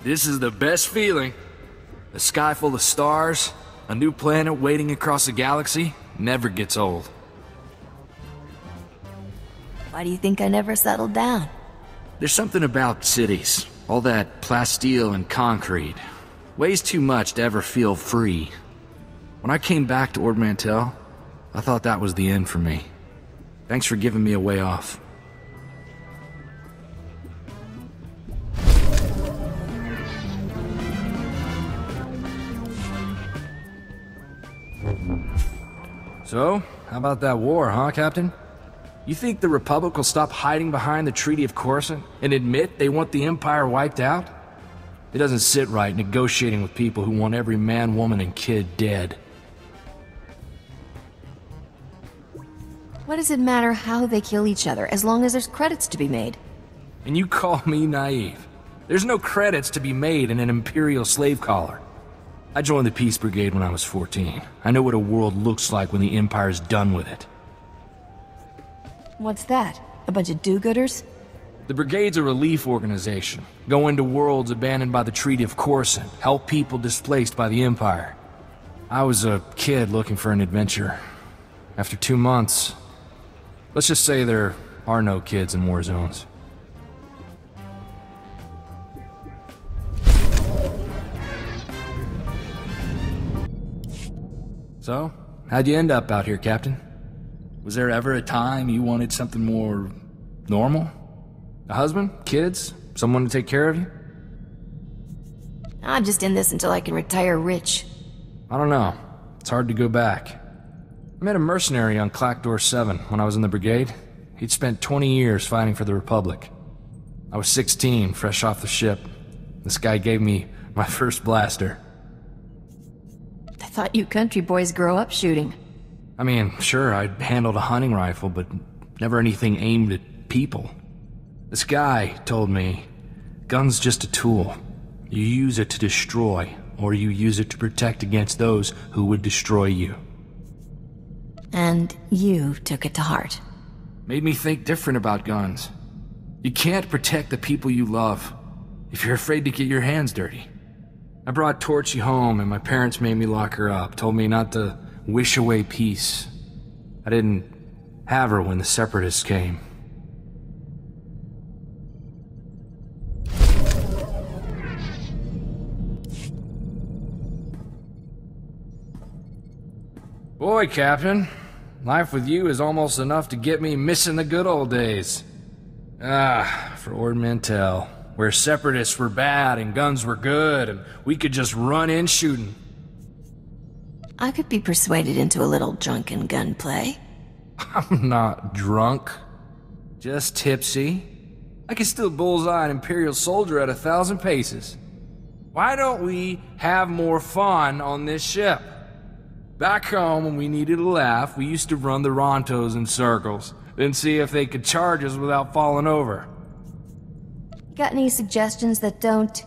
This is the best feeling. A sky full of stars, a new planet waiting across the galaxy, never gets old. Why do you think I never settled down? There's something about cities, all that plasteel and concrete. Weighs too much to ever feel free. When I came back to Ord Mantell, I thought that was the end for me. Thanks for giving me a way off. So, how about that war, huh, Captain? You think the Republic will stop hiding behind the Treaty of Corso and admit they want the Empire wiped out? It doesn't sit right negotiating with people who want every man, woman, and kid dead. What does it matter how they kill each other, as long as there's credits to be made? And you call me naive? There's no credits to be made in an Imperial slave collar. I joined the Peace Brigade when I was 14. I know what a world looks like when the Empire's done with it. What's that? A bunch of do-gooders? The Brigade's a relief organization. Go into worlds abandoned by the Treaty of Corso, help people displaced by the Empire. I was a kid looking for an adventure. After 2 months, let's just say there are no kids in war zones. So, how'd you end up out here, Captain? Was there ever a time you wanted something more normal? A husband? Kids? Someone to take care of you? I'm just in this until I can retire rich. I don't know. It's hard to go back. I met a mercenary on Clackdoor 7 when I was in the brigade. He'd spent 20 years fighting for the Republic. I was 16, fresh off the ship. This guy gave me my first blaster. I thought you country boys grow up shooting. I mean, sure, I'd handled a hunting rifle, but never anything aimed at people. This guy told me, gun's just a tool. You use it to destroy, or you use it to protect against those who would destroy you. And you took it to heart. Made me think different about guns. You can't protect the people you love if you're afraid to get your hands dirty. I brought Torchy home and my parents made me lock her up, told me not to wish away peace. I didn't have her when the Separatists came. Boy, Captain, life with you is almost enough to get me missing the good old days. For Ord Mantell, where Separatists were bad and guns were good, and we could just run in shooting. I could be persuaded into a little drunken gunplay. I'm not drunk, just tipsy. I can still bullseye an Imperial soldier at 1,000 paces. Why don't we have more fun on this ship? Back home, when we needed a laugh, we used to run the Rontos in circles, then see if they could charge us without falling over. Got any suggestions that don't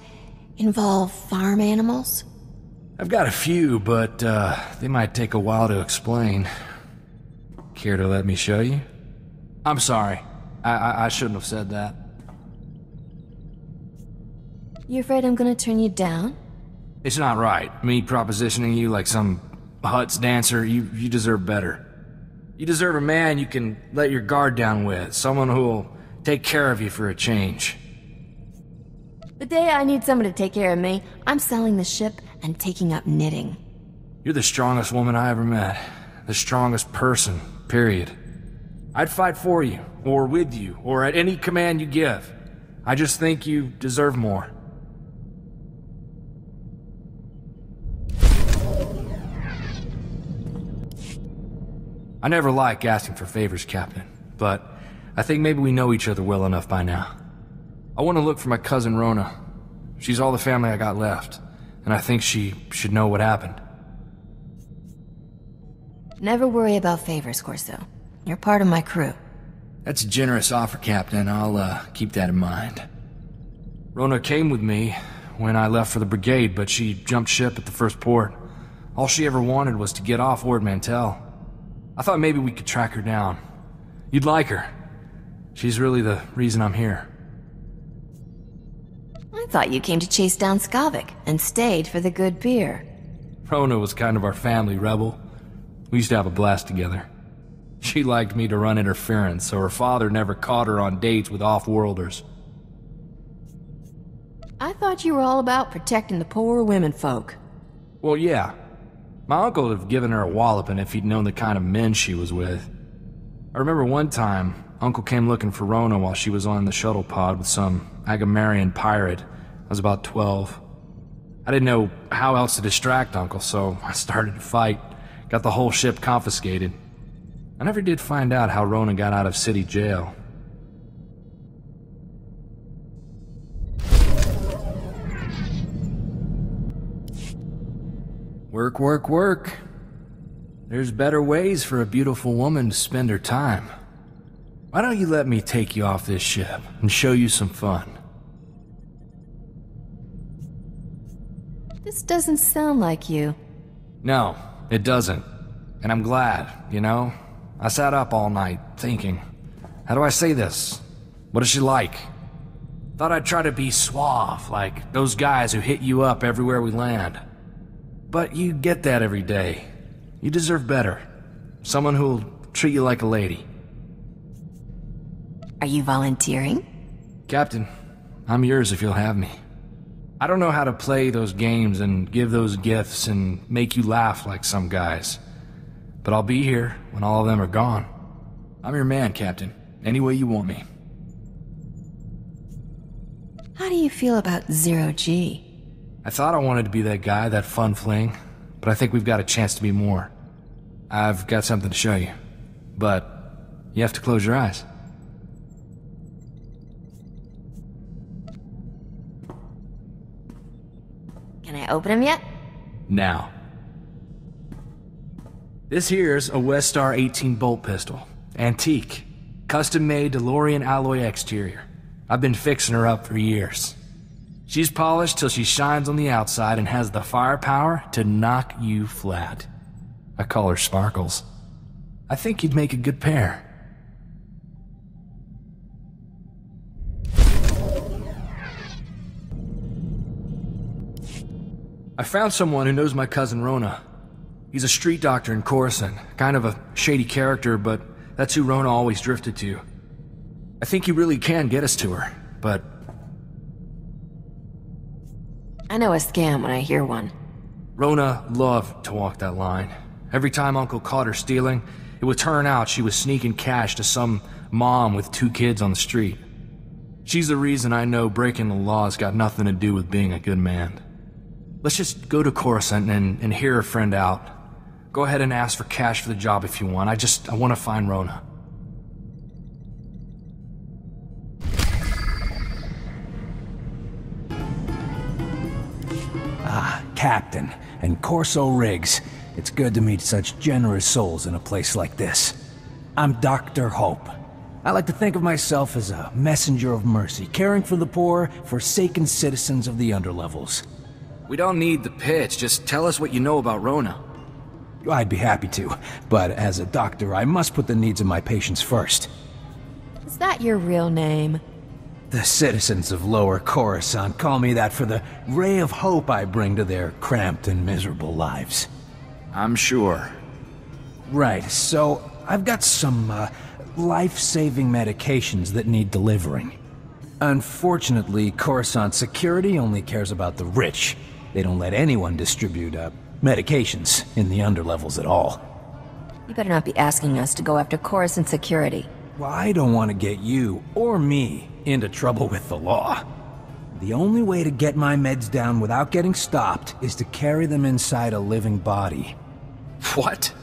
involve farm animals? I've got a few, but they might take a while to explain. Care to let me show you? I'm sorry. I shouldn't have said that. You afraid I'm gonna turn you down? It's not right, me propositioning you like some Huts dancer. You deserve better. You deserve a man you can let your guard down with, someone who'll take care of you for a change. The day I need someone to take care of me, I'm selling the ship and taking up knitting. You're the strongest woman I ever met. The strongest person, period. I'd fight for you, or with you, or at any command you give. I just think you deserve more. I never like asking for favors, Captain, but I think maybe we know each other well enough by now. I want to look for my cousin Rona. She's all the family I got left, and I think she should know what happened. Never worry about favors, Corso. You're part of my crew. That's a generous offer, Captain. I'll keep that in mind. Rona came with me when I left for the brigade, but she jumped ship at the first port. All she ever wanted was to get off Ord Mantell. I thought maybe we could track her down. You'd like her. She's really the reason I'm here. I thought you came to chase down Skavik and stayed for the good beer. Rona was kind of our family rebel. We used to have a blast together. She liked me to run interference, so her father never caught her on dates with off-worlders. I thought you were all about protecting the poor women folk. Well, yeah. My uncle would have given her a walloping if he'd known the kind of men she was with. I remember one time, Uncle came looking for Rona while she was on the shuttle pod with some Agamarian pirate. I was about 12. I didn't know how else to distract Uncle, so I started to fight. Got the whole ship confiscated. I never did find out how Rona got out of city jail. Work, work, work. There's better ways for a beautiful woman to spend her time. Why don't you let me take you off this ship and show you some fun? This doesn't sound like you. No, it doesn't. And I'm glad, you know? I sat up all night, thinking, how do I say this? What is she like? Thought I'd try to be suave, like those guys who hit you up everywhere we land. But you get that every day. You deserve better. Someone who'll treat you like a lady. Are you volunteering? Captain, I'm yours if you'll have me. I don't know how to play those games and give those gifts and make you laugh like some guys. But I'll be here when all of them are gone. I'm your man, Captain. Any way you want me. How do you feel about Zero-G? I thought I wanted to be that guy, that fun fling, but I think we've got a chance to be more. I've got something to show you, but you have to close your eyes. Can I open them yet? Now. This here's a SWTOR 18 bolt pistol. Antique. Custom-made DeLorean alloy exterior. I've been fixing her up for years. She's polished till she shines on the outside and has the firepower to knock you flat. I call her Sparkles. I think you'd make a good pair. I found someone who knows my cousin Rona. He's a street doctor in Corso, kind of a shady character, but that's who Rona always drifted to. I think you really can get us to her, but... I know a scam when I hear one. Rona loved to walk that line. Every time Uncle caught her stealing, it would turn out she was sneaking cash to some mom with 2 kids on the street. She's the reason I know breaking the law's got nothing to do with being a good man. Let's just go to Corso and hear her friend out. Go ahead and ask for cash for the job if you want. I want to find Rona. Captain, and Corso rigs. It's good to meet such generous souls in a place like this. I'm Dr. Hope. I like to think of myself as a messenger of mercy, caring for the poor, forsaken citizens of the underlevels. We don't need the pitch, just tell us what you know about Rona. I'd be happy to, but as a doctor, I must put the needs of my patients first. Is that your real name? The citizens of Lower Coruscant call me that for the ray of hope I bring to their cramped and miserable lives. I'm sure. Right, so I've got some, life-saving medications that need delivering. Unfortunately, Coruscant security only cares about the rich. They don't let anyone distribute, medications in the underlevels at all. You better not be asking us to go after Coruscant security. Well, I don't want to get you, or me, into trouble with the law. The only way to get my meds down without getting stopped is to carry them inside a living body. What?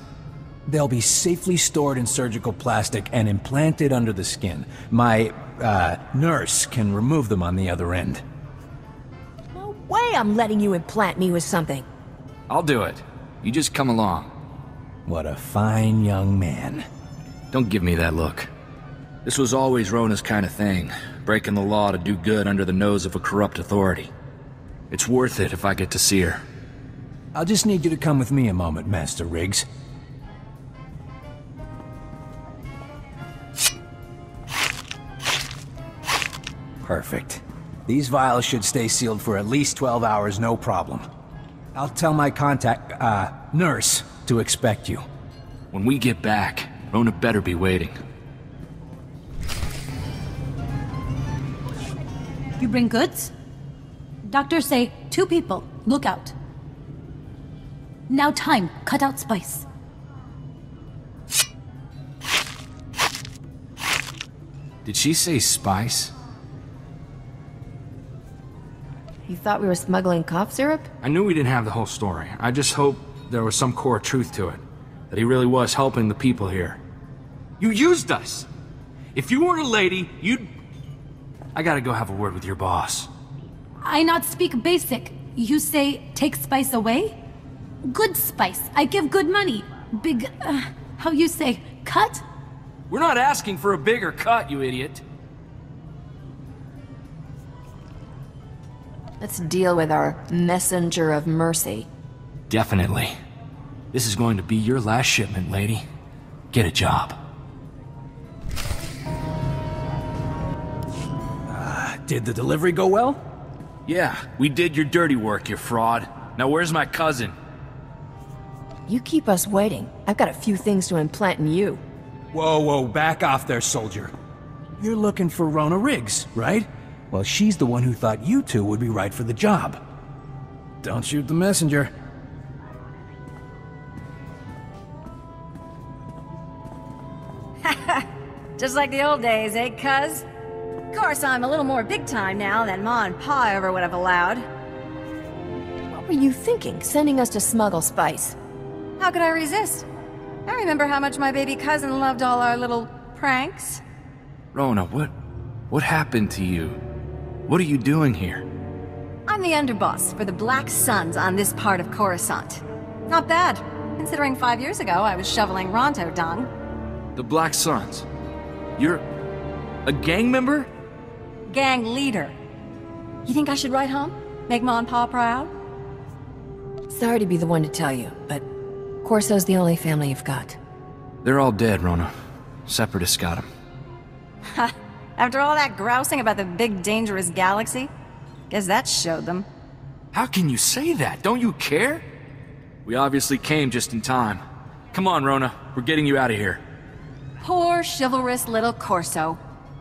They'll be safely stored in surgical plastic and implanted under the skin. My, nurse can remove them on the other end. No way I'm letting you implant me with something. I'll do it. You just come along. What a fine young man. Don't give me that look. This was always Rona's kind of thing, breaking the law to do good under the nose of a corrupt authority. It's worth it if I get to see her. I'll just need you to come with me a moment, Master Riggs. Perfect. These vials should stay sealed for at least 12 hours, no problem. I'll tell my nurse to expect you. When we get back, Rona better be waiting. You bring goods? Doctors say 2 people. Look out. Now time. Cut out spice. Did she say spice? You thought we were smuggling cough syrup? I knew we didn't have the whole story. I just hoped there was some core truth to it. That he really was helping the people here. You used us! If you weren't a lady, you'd... I gotta go have a word with your boss. I not speak basic. You say take spice away? Good spice. I give good money. Big, how you say, cut? We're not asking for a bigger cut, you idiot. Let's deal with our messenger of mercy. Definitely. This is going to be your last shipment, lady. Get a job. Did the delivery go well? Yeah, we did your dirty work, you fraud. Now where's my cousin? You keep us waiting. I've got a few things to implant in you. Whoa, back off there, soldier. You're looking for Rona Riggs, right? Well, she's the one who thought you two would be right for the job. Don't shoot the messenger. Just like the old days, eh, cuz? Of course, I'm a little more big time now than Ma and Pa ever would have allowed. What were you thinking, sending us to smuggle spice? How could I resist? I remember how much my baby cousin loved all our little pranks. Rona, what happened to you? What are you doing here? I'm the underboss for the Black Suns on this part of Coruscant. Not bad, considering 5 years ago I was shoveling Ronto dung. The Black Suns? You're a gang member? Gang leader. You think I should write home? Make Ma and Pa proud? Sorry to be the one to tell you, but Corso's the only family you've got. They're all dead, Rona. Separatists got them. Ha! After all that grousing about the big dangerous galaxy? Guess that showed them. How can you say that? Don't you care? We obviously came just in time. Come on, Rona. We're getting you out of here. Poor, chivalrous little Corso.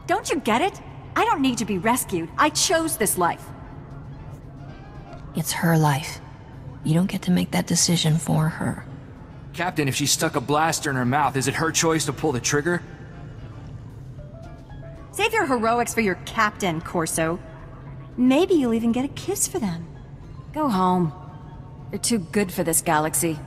Don't you get it? I don't need to be rescued. I chose this life. It's her life. You don't get to make that decision for her. Captain, if she stuck a blaster in her mouth, is it her choice to pull the trigger? Save your heroics for your captain, Corso. Maybe you'll even get a kiss for them. Go home. You're too good for this galaxy.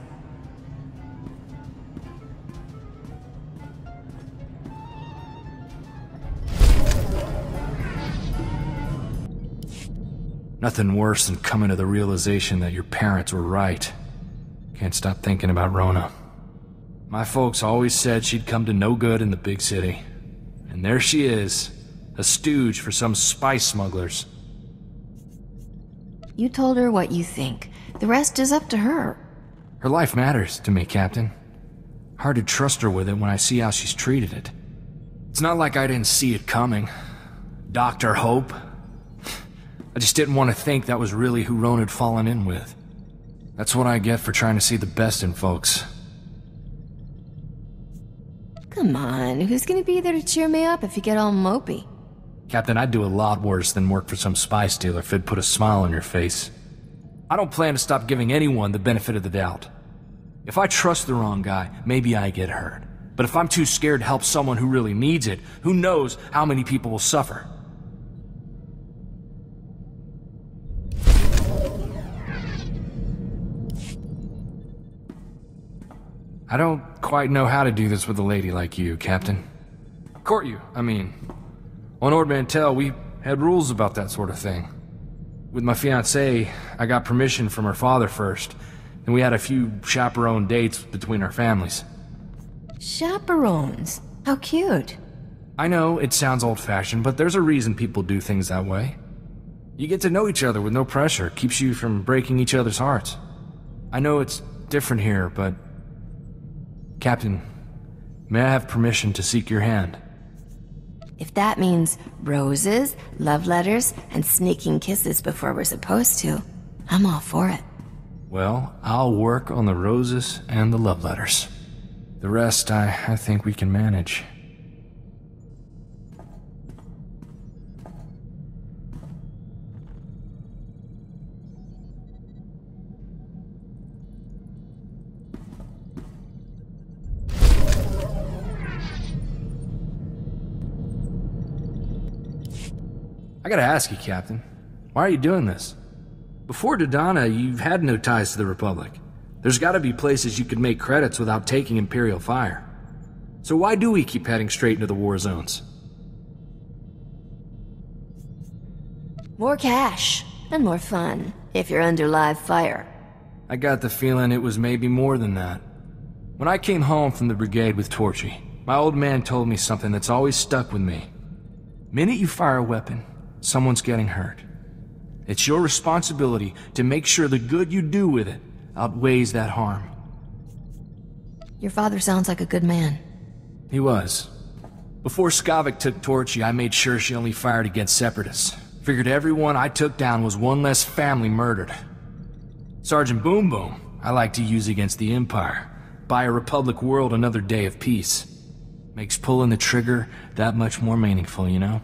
Nothing worse than coming to the realization that your parents were right. Can't stop thinking about Rona. My folks always said she'd come to no good in the big city. And there she is, a stooge for some spice smugglers. You told her what you think. The rest is up to her. Her life matters to me, Captain. Hard to trust her with it when I see how she's treated it. It's not like I didn't see it coming. Dr. Hope. I just didn't want to think that was really who Rona had fallen in with. That's what I get for trying to see the best in folks. Come on, who's gonna be there to cheer me up if you get all mopey? Captain, I'd do a lot worse than work for some spice dealer if it'd put a smile on your face. I don't plan to stop giving anyone the benefit of the doubt. If I trust the wrong guy, maybe I get hurt. But if I'm too scared to help someone who really needs it, who knows how many people will suffer? I don't quite know how to do this with a lady like you, Captain. Court you, I mean. On Ord Mantell, we had rules about that sort of thing. With my fiancée, I got permission from her father first, and we had a few chaperone dates between our families. Chaperones? How cute. I know, it sounds old-fashioned, but there's a reason people do things that way. You get to know each other with no pressure, keeps you from breaking each other's hearts. I know it's different here, but... Captain, may I have permission to seek your hand? If that means roses, love letters, and sneaking kisses before we're supposed to, I'm all for it. Well, I'll work on the roses and the love letters. The rest, I think we can manage. I gotta ask you, Captain, why are you doing this? Before Dodana, you've had no ties to the Republic. There's gotta be places you could make credits without taking Imperial fire. So why do we keep heading straight into the war zones? More cash, and more fun, if you're under live fire. I got the feeling it was maybe more than that. When I came home from the brigade with Torchy, my old man told me something that's always stuck with me. Minute you fire a weapon, someone's getting hurt. It's your responsibility to make sure the good you do with it outweighs that harm. Your father sounds like a good man. He was. Before Skavik took Torchy, I made sure she only fired against Separatists. Figured everyone I took down was one less family murdered. Sergeant Boom Boom, I like to use against the Empire. Buy a Republic world another day of peace. Makes pulling the trigger that much more meaningful, you know?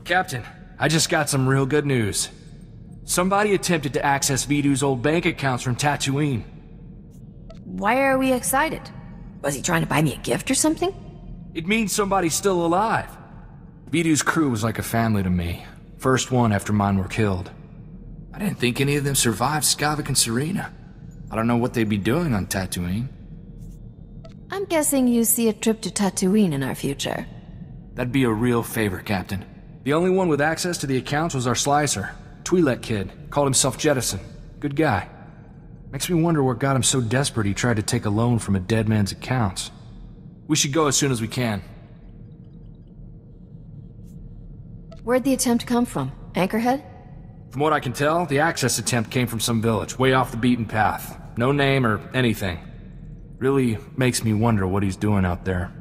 Captain, I just got some real good news. Somebody attempted to access Vidu's old bank accounts from Tatooine. Why are we excited? Was he trying to buy me a gift or something? It means somebody's still alive. Vidu's crew was like a family to me. First one after mine were killed. I didn't think any of them survived Skavik and Serena. I don't know what they'd be doing on Tatooine. I'm guessing you see a trip to Tatooine in our future. That'd be a real favor, Captain. The only one with access to the accounts was our slicer. Twi'lek kid. Called himself Jettison. Good guy. Makes me wonder what got him so desperate he tried to take a loan from a dead man's accounts. We should go as soon as we can. Where'd the attempt come from? Anchorhead? From what I can tell, the access attempt came from some village, way off the beaten path. No name or anything. Really makes me wonder what he's doing out there.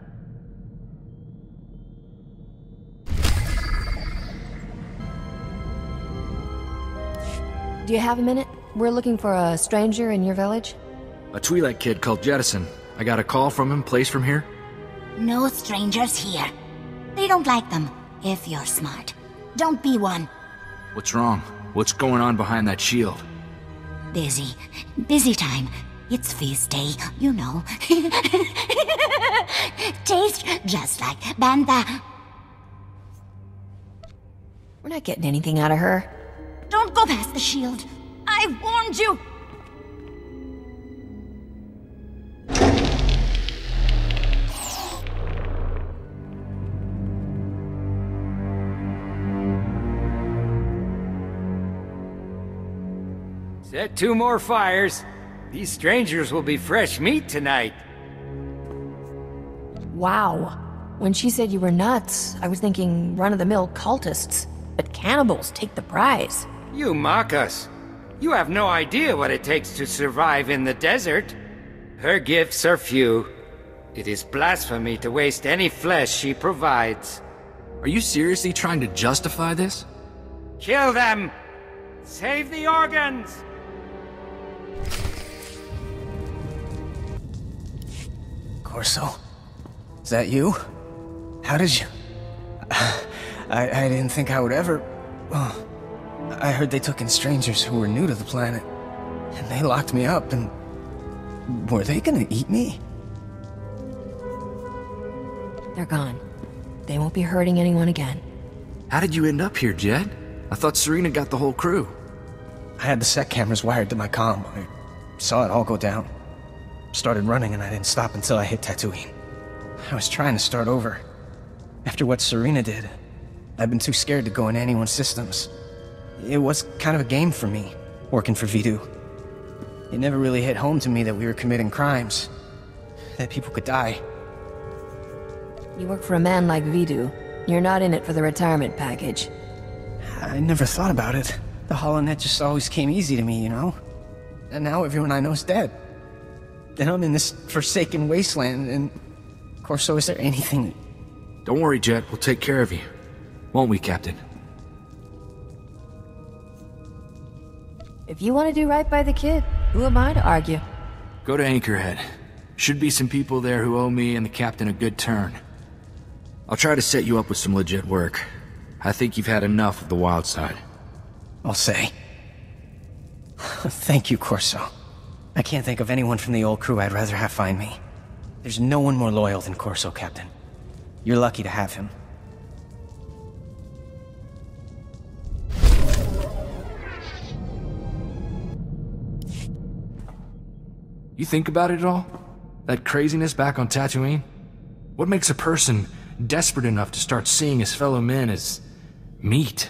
Do you have a minute? We're looking for a stranger in your village. A Twi'lek kid called Jettison. I got a call from him, placed from here. No strangers here. They don't like them, if you're smart. Don't be one. What's wrong? What's going on behind that shield? Busy. Busy time. It's feast day, you know. Tastes just like Bantha. We're not getting anything out of her. Don't go past the shield. I warned you! Set 2 more fires. These strangers will be fresh meat tonight. Wow. When she said you were nuts, I was thinking run-of-the-mill cultists. But cannibals take the prize. You mock us. You have no idea what it takes to survive in the desert. Her gifts are few. It is blasphemy to waste any flesh she provides. Are you seriously trying to justify this? Kill them! Save the organs! Corso? Is that you? How did you... I didn't think I would ever... Oh, I heard they took in strangers who were new to the planet. And they locked me up and... Were they gonna eat me? They're gone. They won't be hurting anyone again. How did you end up here, Jed? I thought Serena got the whole crew. I had the sec cameras wired to my comm. I saw it all go down. Started running and I didn't stop until I hit Tatooine. I was trying to start over. After what Serena did, I've been too scared to go in anyone's systems. It was kind of a game for me, working for Vidu. It never really hit home to me that we were committing crimes. That people could die. You work for a man like Vidu. You're not in it for the retirement package. I never thought about it. The HoloNet just always came easy to me, you know? And now everyone I know's dead. down in this forsaken wasteland, and... Corso, is there anything... Don't worry, Jet. We'll take care of you. Won't we, Captain? If you want to do right by the kid, who am I to argue? Go to Anchorhead. Should be some people there who owe me and the captain a good turn. I'll try to set you up with some legit work. I think you've had enough of the wild side. I'll say. Thank you, Corso. I can't think of anyone from the old crew I'd rather have find me. There's no one more loyal than Corso, Captain. You're lucky to have him. You think about it at all? That craziness back on Tatooine? What makes a person desperate enough to start seeing his fellow men as meat?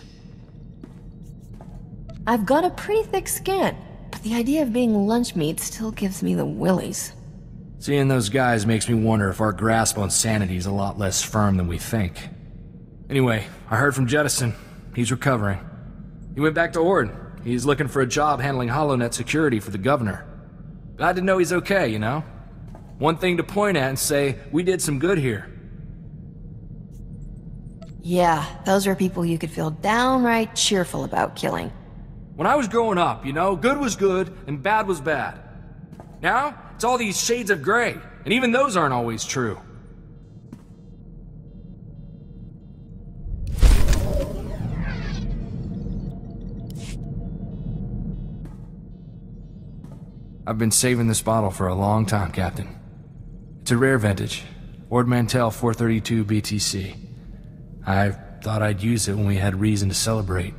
I've got a pretty thick skin, but the idea of being lunch meat still gives me the willies. Seeing those guys makes me wonder if our grasp on sanity is a lot less firm than we think. Anyway, I heard from Jettison. He's recovering. He went back to Ord. He's looking for a job handling HoloNet security for the governor. Glad to know he's okay, you know? One thing to point at and say, we did some good here. Yeah, those are people you could feel downright cheerful about killing. When I was growing up, you know, good was good and bad was bad. Now, it's all these shades of gray, and even those aren't always true. I've been saving this bottle for a long time, Captain. It's a rare vintage, Ord Mantell 432 BTC. I thought I'd use it when we had reason to celebrate,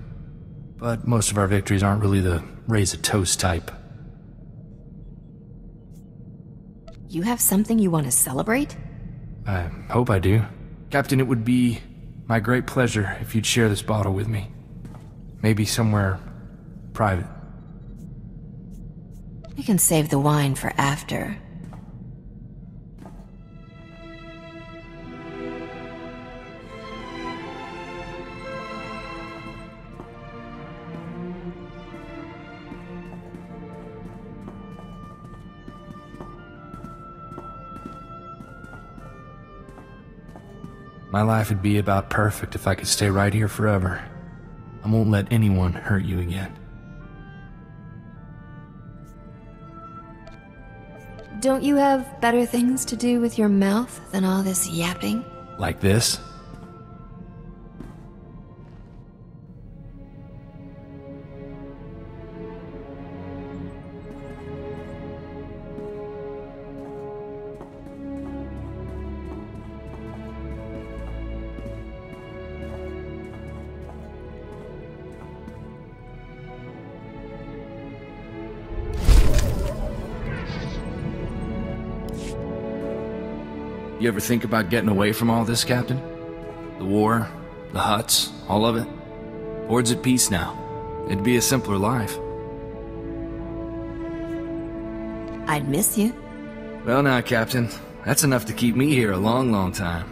but most of our victories aren't really the raise a toast type. You have something you want to celebrate? I hope I do. Captain, it would be my great pleasure if you'd share this bottle with me. Maybe somewhere private. We can save the wine for after. My life would be about perfect if I could stay right here forever. I won't let anyone hurt you again. Don't you have better things to do with your mouth than all this yapping? Like this? You ever think about getting away from all this, Captain? The war, the huts, all of it? Ord's at peace now. It'd be a simpler life. I'd miss you. Well now, Captain, that's enough to keep me here a long, long time.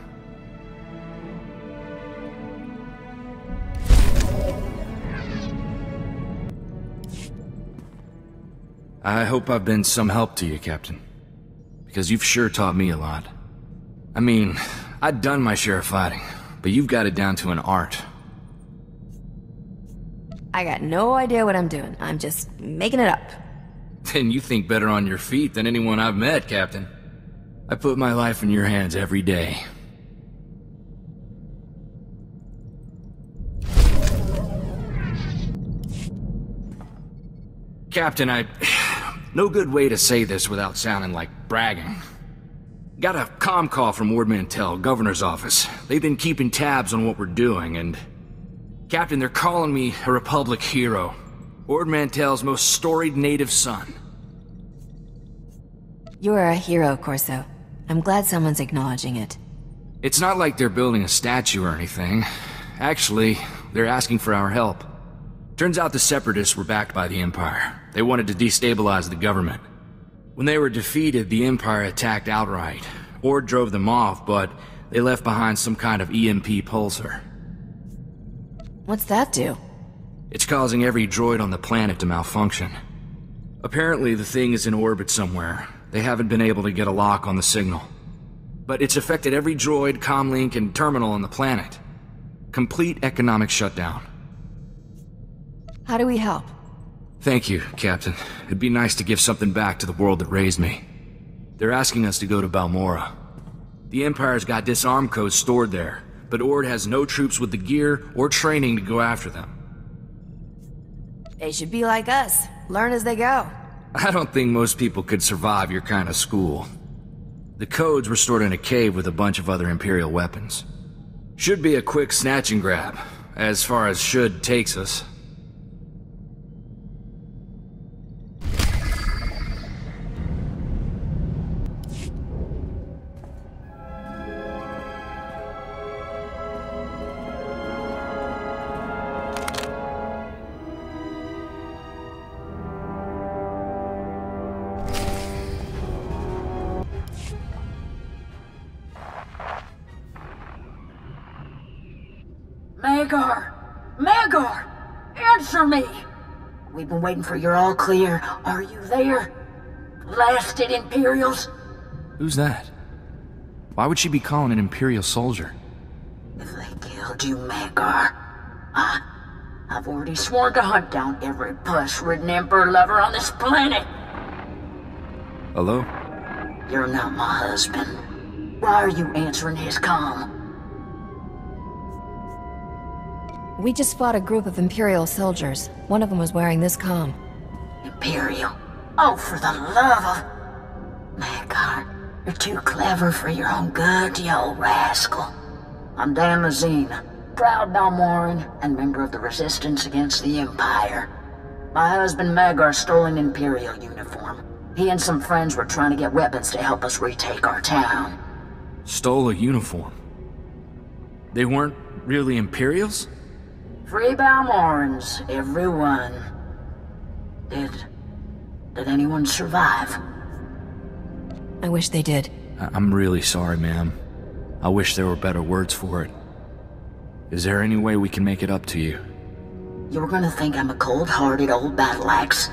I hope I've been some help to you, Captain. Because you've sure taught me a lot. I mean, I'd done my share of fighting, but you've got it down to an art. I got no idea what I'm doing. I'm just making it up. Then you think better on your feet than anyone I've met, Captain. I put my life in your hands every day. Captain, no good way to say this without sounding like bragging. Got a comm call from Ord Mantell, governor's office. They've been keeping tabs on what we're doing, and... Captain, they're calling me a Republic hero. Ord Mantell's most storied native son. You are a hero, Corso. I'm glad someone's acknowledging it. It's not like they're building a statue or anything. Actually, they're asking for our help. Turns out the Separatists were backed by the Empire. They wanted to destabilize the government. When they were defeated, the Empire attacked outright. Ord drove them off, but they left behind some kind of EMP pulsar. What's that do? It's causing every droid on the planet to malfunction. Apparently, the thing is in orbit somewhere, They haven't been able to get a lock on the signal. But it's affected every droid, comlink, and terminal on the planet. Complete economic shutdown. How do we help? Thank you, Captain. It'd be nice to give something back to the world that raised me. They're asking us to go to Balmora. The Empire's got disarm codes stored there, but Ord has no troops with the gear or training to go after them. They should be like us. Learn as they go. I don't think most people could survive your kind of school. The codes were stored in a cave with a bunch of other Imperial weapons. Should be a quick snatch and grab, as far as should takes us. Magar! Magar! Answer me! We've been waiting for your all clear. Are you there? Blasted Imperials? Who's that? Why would she be calling an Imperial soldier? If they killed you, Magar, I've already sworn to hunt down every puss-ridden Emperor lover on this planet! Hello? You're not my husband. Why are you answering his comm? We just fought a group of Imperial soldiers. One of them was wearing this comm. Imperial? Oh, for the love of... Magar, you're too clever for your own good, you old rascal. I'm Dan Lazine, proud Balmoran and member of the Resistance against the Empire. My husband Magar stole an Imperial uniform. He and some friends were trying to get weapons to help us retake our town. Stole a uniform? They weren't really Imperials? Free Balmorans, everyone. Did anyone survive? I wish they did. I'm really sorry, ma'am. I wish there were better words for it. Is there any way we can make it up to you? You're gonna think I'm a cold-hearted old battle axe,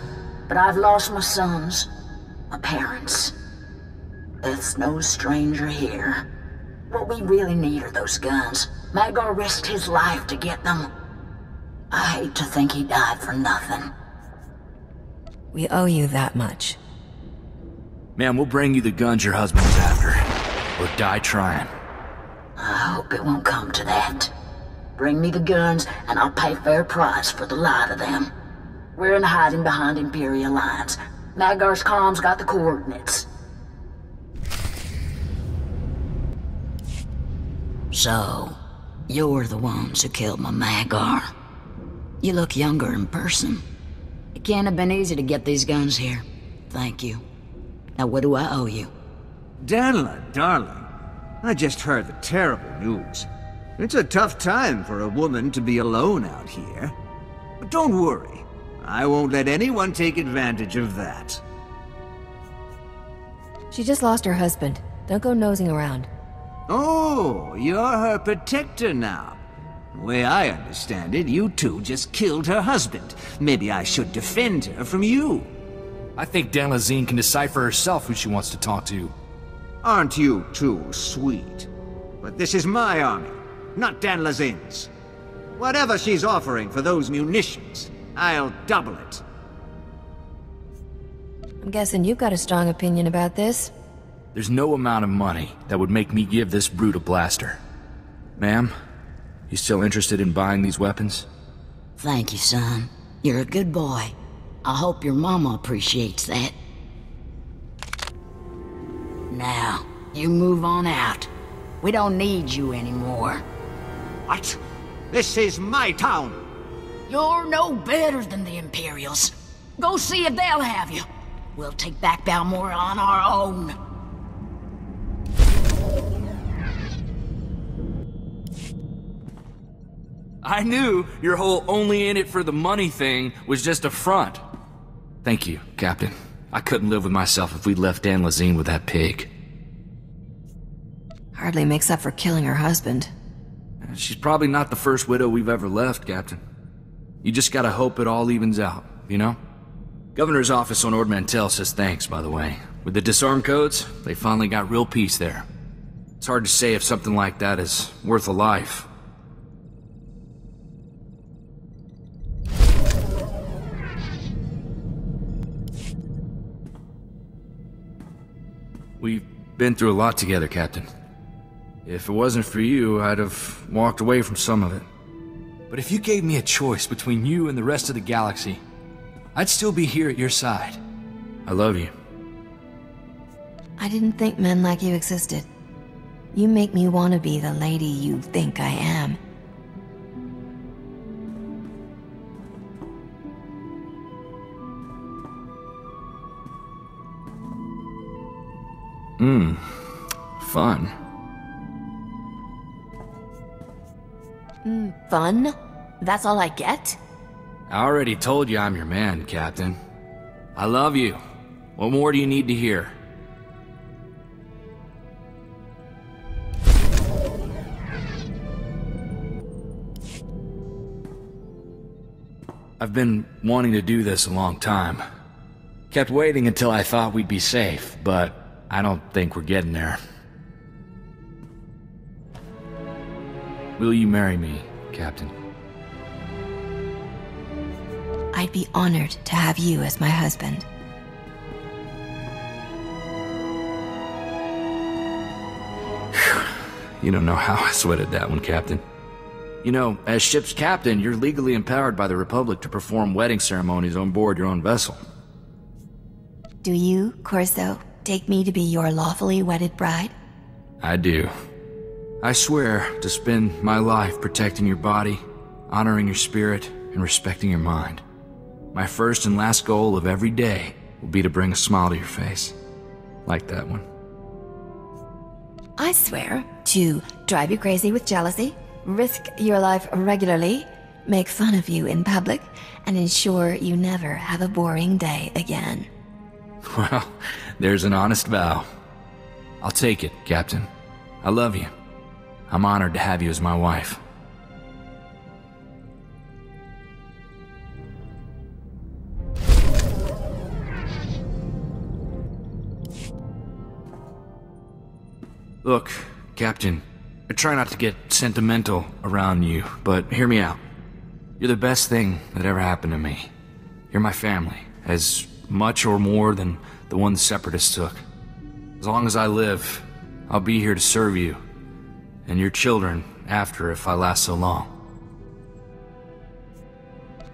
but I've lost my sons, my parents. Death's no stranger here. What we really need are those guns. Magar risked his life to get them. I hate to think he died for nothing. We owe you that much. Ma'am, we'll bring you the guns your husband's after. Or die trying. I hope it won't come to that. Bring me the guns, and I'll pay fair price for the lot of them. We're in hiding behind Imperial lines. Magar's comm's got the coordinates. So, you're the ones who killed my Magar. You look younger in person. It can't have been easy to get these guns here. Thank you. Now what do I owe you? Danla, darling, I just heard the terrible news. It's a tough time for a woman to be alone out here. But don't worry, I won't let anyone take advantage of that. She just lost her husband. Don't go nosing around. Oh, you're her protector now. The way I understand it, you two just killed her husband. Maybe I should defend her from you. I think Dan Lazine can decipher herself who she wants to talk to. Aren't you too sweet? But this is my army, not Dan Lazine's. Whatever she's offering for those munitions, I'll double it. I'm guessing you've got a strong opinion about this. There's no amount of money that would make me give this brute a blaster. Ma'am, you still interested in buying these weapons? Thank you, son. You're a good boy. I hope your mama appreciates that. Now, you move on out. We don't need you anymore. What? This is my town! You're no better than the Imperials. Go see if they'll have you. We'll take back Balmora on our own. I knew your whole only in it for the money thing was just a front. Thank you, Captain. I couldn't live with myself if we left Dan Lazine with that pig. Hardly makes up for killing her husband. She's probably not the first widow we've ever left, Captain. You just gotta hope it all evens out, you know? Governor's office on Ord Mantell says thanks, by the way. With the disarm codes, they finally got real peace there. It's hard to say if something like that is worth a life. We've been through a lot together, Captain. If it wasn't for you, I'd have walked away from some of it. But if you gave me a choice between you and the rest of the galaxy, I'd still be here at your side. I love you. I didn't think men like you existed. You make me want to be the lady you think I am. Fun. Fun? That's all I get? I already told you I'm your man, Captain. I love you. What more do you need to hear? I've been wanting to do this a long time. Kept waiting until I thought we'd be safe, but I don't think we're getting there. Will you marry me, Captain? I'd be honored to have you as my husband. You don't know how I sweated that one, Captain. You know, as ship's captain, you're legally empowered by the Republic to perform wedding ceremonies on board your own vessel. Do you, Corso, take me to be your lawfully wedded bride? I do. I swear to spend my life protecting your body, honoring your spirit, and respecting your mind. My first and last goal of every day will be to bring a smile to your face. Like that one. I swear to drive you crazy with jealousy, risk your life regularly, make fun of you in public, and ensure you never have a boring day again. Well, there's an honest vow. I'll take it, Captain. I love you. I'm honored to have you as my wife. Look, Captain, I try not to get sentimental around you, but hear me out. You're the best thing that ever happened to me. You're my family, as much or more than the one the Separatists took. As long as I live, I'll be here to serve you, and your children after if I last so long.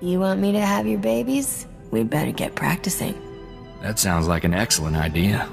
You want me to have your babies? We'd better get practicing. That sounds like an excellent idea.